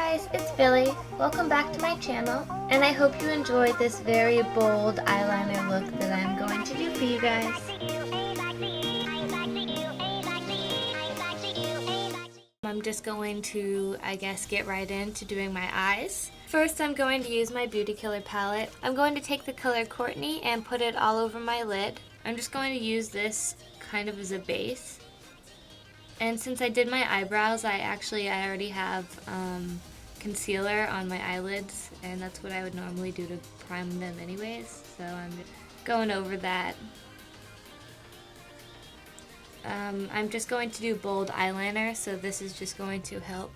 guys, it's Billy. Welcome back to my channel, and I hope you enjoyed this very bold eyeliner look that I'm going to do for you guys. I'm just going to, I guess, get right into doing my eyes. First, I'm going to use my Beauty Killer palette. I'm going to take the color Courtney and put it all over my lid. I'm just going to use this kind of as a base. And since I did my eyebrows, I already have concealer on my eyelids, and that's what I would normally do to prime them anyways. So I'm going over that. I'm just going to do bold eyeliner, so this is just going to help,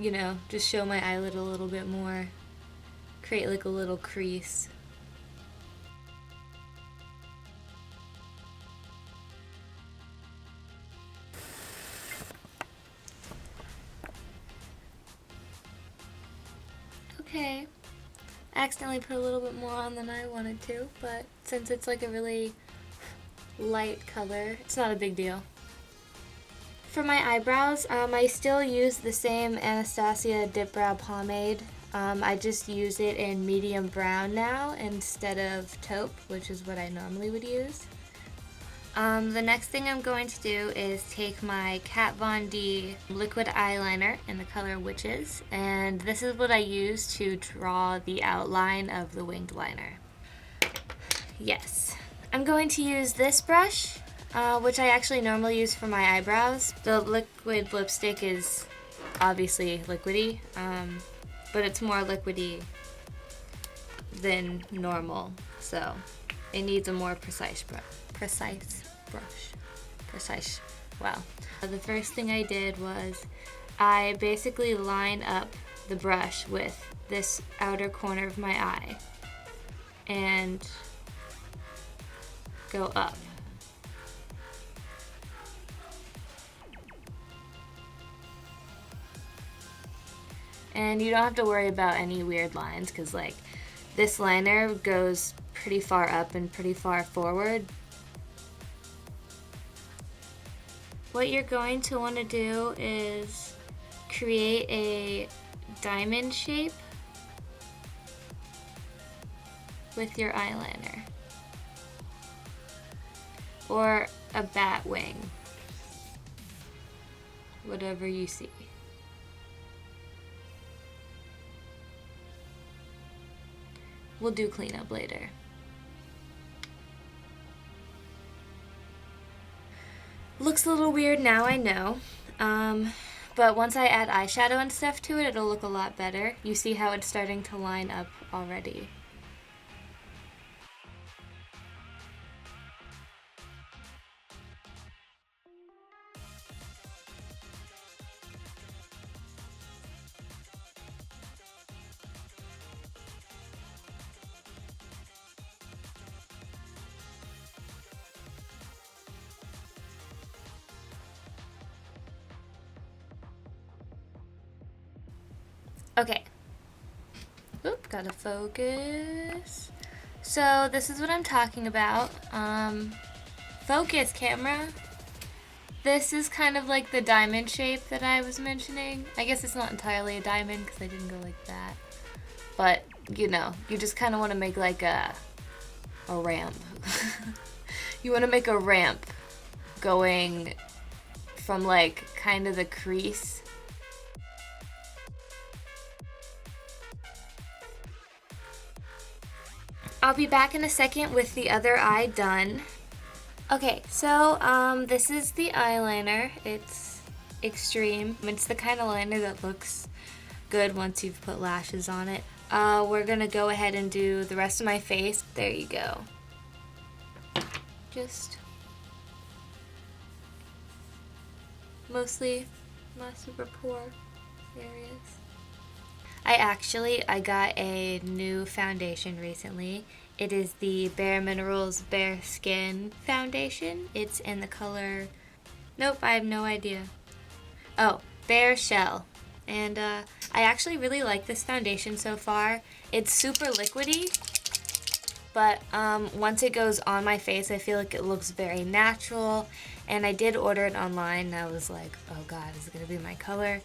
you know, just show my eyelid a little bit more, create like a little crease. Okay, I accidentally put a little bit more on than I wanted to, but since it's like a really light color, it's not a big deal. For my eyebrows, I still use the same Anastasia Dip Brow Pomade. I just use it in medium brown now instead of taupe, which is what I normally would use. The next thing I'm going to do is take my Kat Von D liquid eyeliner in the color Witches, and this is what I use to draw the outline of the winged liner. Yes. I'm going to use this brush, which I actually normally use for my eyebrows. The liquid lipstick is obviously liquidy, but it's more liquidy than normal, so it needs a more precise brush. Wow. The first thing I did was I basically line up the brush with this outer corner of my eye and go up. And you don't have to worry about any weird lines because like this liner goes pretty far up and pretty far forward. What you're going to want to do is create a diamond shape with your eyeliner, or a bat wing, whatever you see. We'll do cleanup later. Looks a little weird now, I know, but once I add eyeshadow and stuff to it, it'll look a lot better. You see how it's starting to line up already. Okay. Oop, gotta focus. So this is what I'm talking about. Focus, camera. This is kind of like the diamond shape that I was mentioning. I guess it's not entirely a diamond because I didn't go like that. But, you know, you just kind of want to make like a ramp. You want to make a ramp going from like kind of the crease . I'll be back in a second with the other eye done. Okay, so this is the eyeliner. It's extreme. It's the kind of liner that looks good once you've put lashes on it. We're gonna go ahead and do the rest of my face. There you go. Just mostly not super pore areas. I got a new foundation recently. It is the BareMinerals bareSkin foundation. It's in the color, nope, I have no idea. Oh, Bare Shell. And I actually really like this foundation so far. It's super liquidy, but once it goes on my face, I feel like it looks very natural. And I did order it online, and I was like, oh god, is it gonna be my color?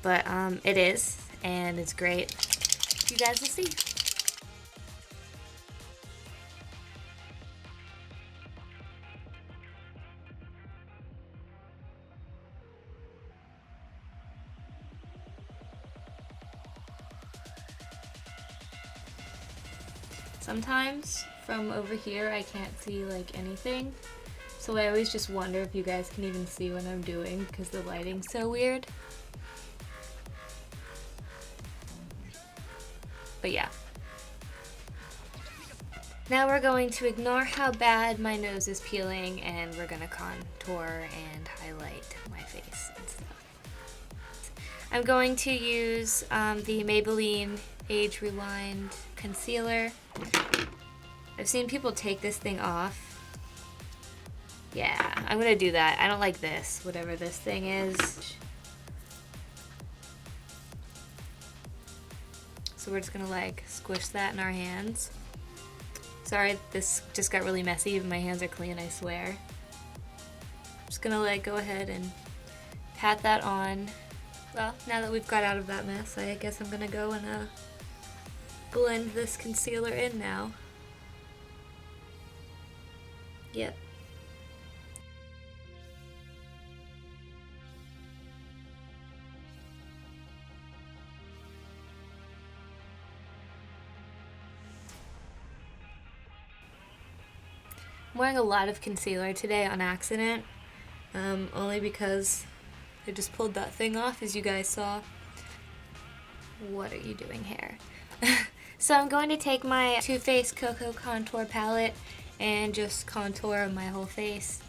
But it is. and it's great. You guys will see. Sometimes from over here I can't see like anything, so I always just wonder if you guys can even see what I'm doing because the lighting's so weird. But yeah. Now we're going to ignore how bad my nose is peeling and we're gonna contour and highlight my face and stuff. I'm going to use the Maybelline Age Rewind Concealer. I've seen people take this thing off. Yeah, I'm gonna do that. I don't like this, whatever this thing is. So we're just gonna like squish that in our hands. Sorry, this just got really messy, but my hands are clean, I swear. I'm just gonna like go ahead and pat that on. Well, now that we've got out of that mess, I guess I'm gonna go and blend this concealer in now. Yep. I'm wearing a lot of concealer today on accident, only because I just pulled that thing off, as you guys saw. What are you doing, hair? So I'm going to take my Too Faced Cocoa Contour Palette and just contour my whole face.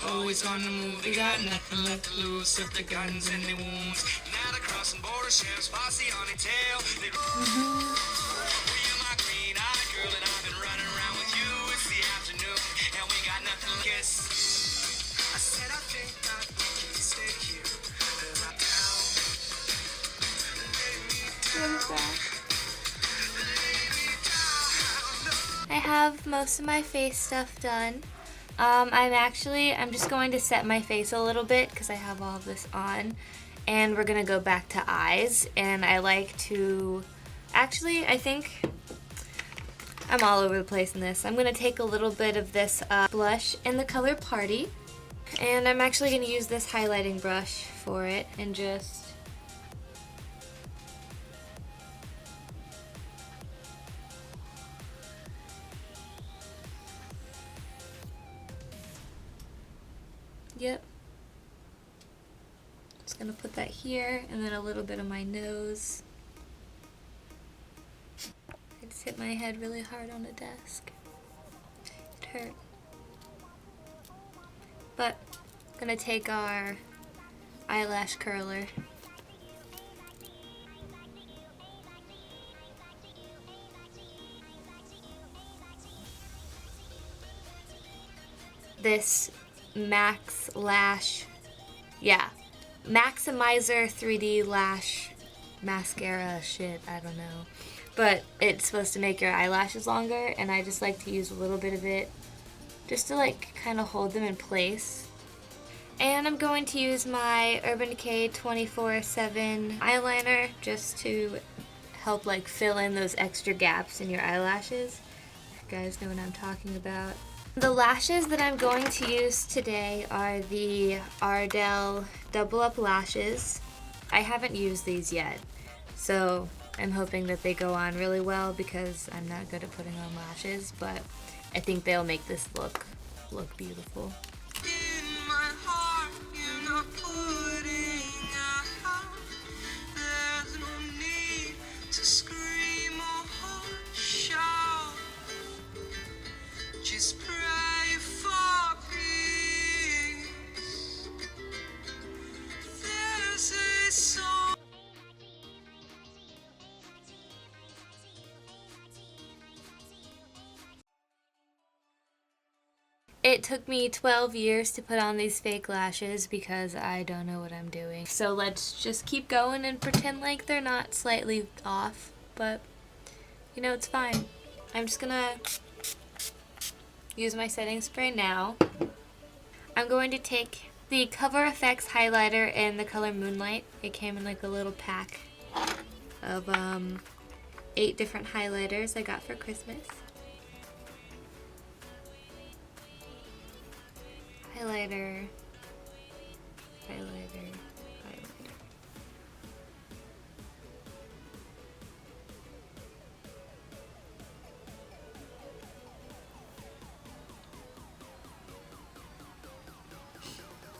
Always on the move, they got nothing left to lose. If the guns in their wounds, now they're crossing border ships, posse on their tail. They you're my green-eyed girl, and I've been running around with you. It's the afternoon, and we got nothing to kiss. I said I think that we can stay here, cause I'm down. What is that? I have most of my face stuff done. I'm just going to set my face a little bit because I have all of this on, and we're gonna go back to eyes. And I like to, actually, I think I'm all over the place in this. I'm gonna take a little bit of this blush in the color Paaarty, and I'm actually gonna use this highlighting brush for it and just yep. Just gonna put that here and then a little bit on my nose. I just hit my head really hard on the desk. It hurt. But I'm gonna take our eyelash curler. This Max Lash, yeah, Maximizer 3D Lash Mascara shit, I don't know. But it's supposed to make your eyelashes longer, and I just like to use a little bit of it just to like kind of hold them in place. And I'm going to use my Urban Decay 24/7 eyeliner just to help like fill in those extra gaps in your eyelashes. You guys know what I'm talking about. The lashes that I'm going to use today are the Ardell Double Up Lashes. I haven't used these yet, so I'm hoping that they go on really well because I'm not good at putting on lashes, but I think they'll make this look beautiful. In my heart, you're not putting out. There's no need to scream or shout. Just pray for peace. There's a song. It took me 12 years to put on these fake lashes because I don't know what I'm doing. So let's just keep going and pretend like they're not slightly off, but you know, it's fine. I'm just gonna use my setting spray now. I'm going to take the Cover FX highlighter in the color Moonlight. It came in like a little pack of 8 different highlighters I got for Christmas. Highlighter, highlighter, highlighter.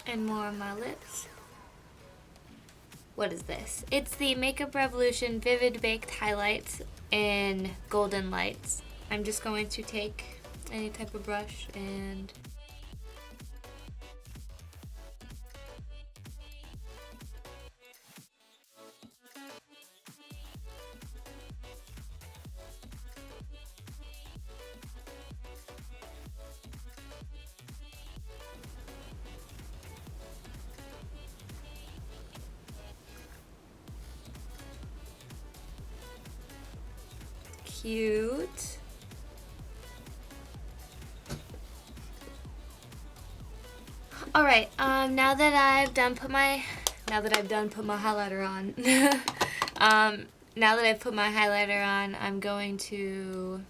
And more on my lips. What is this? It's the Makeup Revolution Vivid Baked Highlights in Golden Lights. I'm just going to take any type of brush and cute. All right. Now that I've done put my highlighter on. Now that I've put my highlighter on, I'm going to.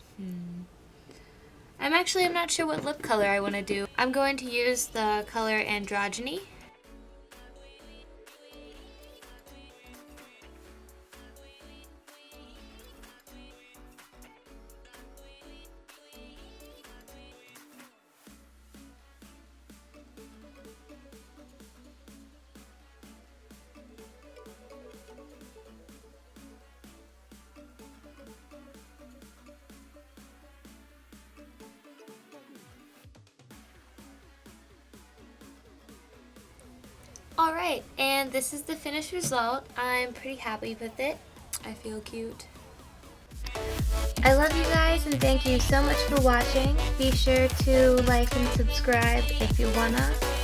I'm not sure what lip color I want to do. I'm going to use the color Androgyny. Alright, and this is the finished result. I'm pretty happy with it. I feel cute. I love you guys and thank you so much for watching. Be sure to like and subscribe if you wanna.